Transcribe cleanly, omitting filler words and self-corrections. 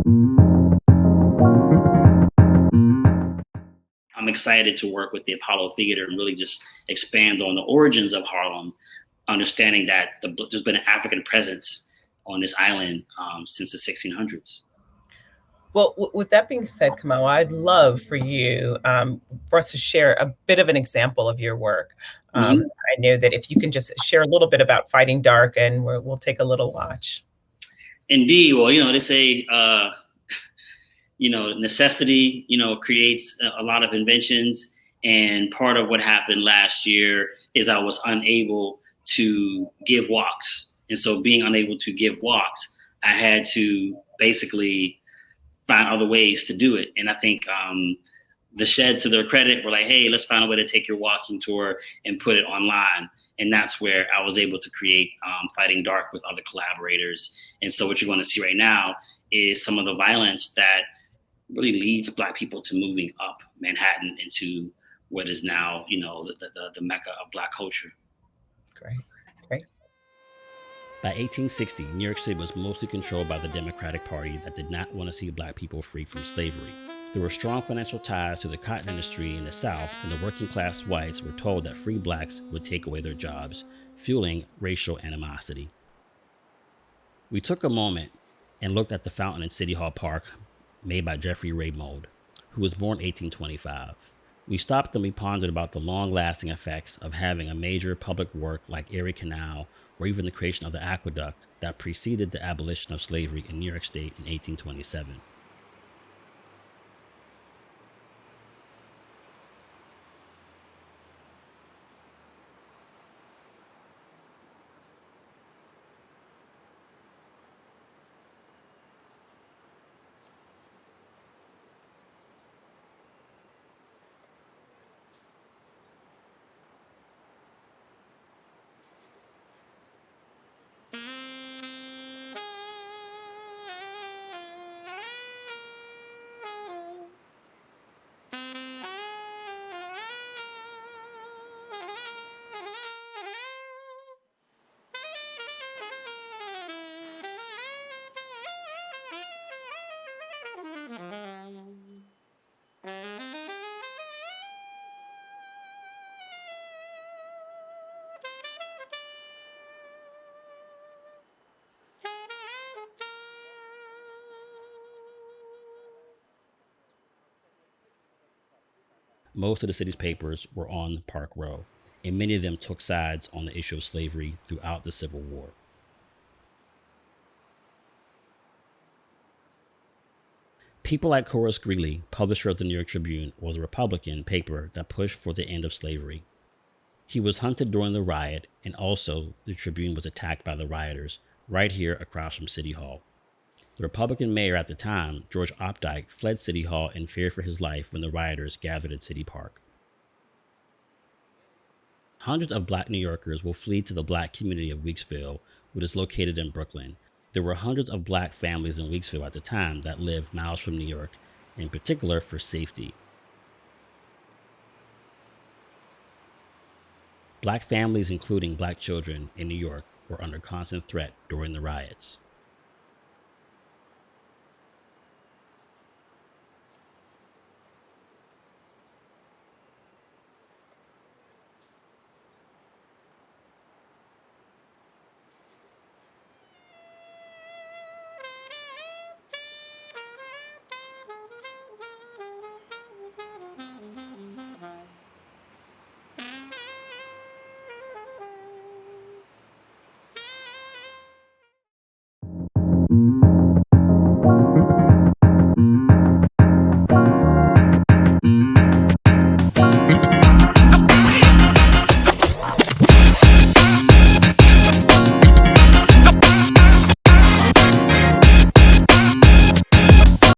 I'm excited to work with the Apollo Theater and really just expand on the origins of Harlem, understanding that there's been an African presence on this island since the 1600s. Well, with that being said, Kamau, I'd love for you for us to share a bit of an example of your work. Mhm. I know that if you can just share a little bit about Fighting Dark, and we'll take a little watch. Indeed. Well, they say, necessity, creates a lot of inventions. And part of what happened last year is I was unable to give walks. And so being unable to give walks, I had to basically find other ways to do it. And I think the Shed, to their credit, were like, hey, let's find a way to take your walking tour and put it online. And that's where I was able to create Fighting Dark with other collaborators. And so what you're going to see right now is some of the violence that really leads Black people to moving up Manhattan into what is now, the mecca of Black culture. Great, great. By 1860, New York City was mostly controlled by the Democratic Party that did not want to see Black people free from slavery. There were strong financial ties to the cotton industry in the South, and the working class whites were told that free Blacks would take away their jobs, fueling racial animosity. We took a moment and looked at the fountain in City Hall Park made by Jeffrey Raymond, who was born 1825. We stopped and we pondered about the long-lasting effects of having a major public work like Erie Canal, or even the creation of the aqueduct that preceded the abolition of slavery in New York State in 1827. Most of the city's papers were on Park Row, and many of them took sides on the issue of slavery throughout the Civil War. People like Horace Greeley, publisher of the New York Tribune, was a Republican paper that pushed for the end of slavery. He was hunted during the riot, and also the Tribune was attacked by the rioters right here across from City Hall. The Republican mayor at the time, George Opdyke, fled City Hall in fear for his life when the rioters gathered at City Park. Hundreds of Black New Yorkers will flee to the Black community of Weeksville, which is located in Brooklyn. There were hundreds of Black families in Weeksville at the time that lived miles from New York, in particular for safety. Black families, including Black children in New York, were under constant threat during the riots.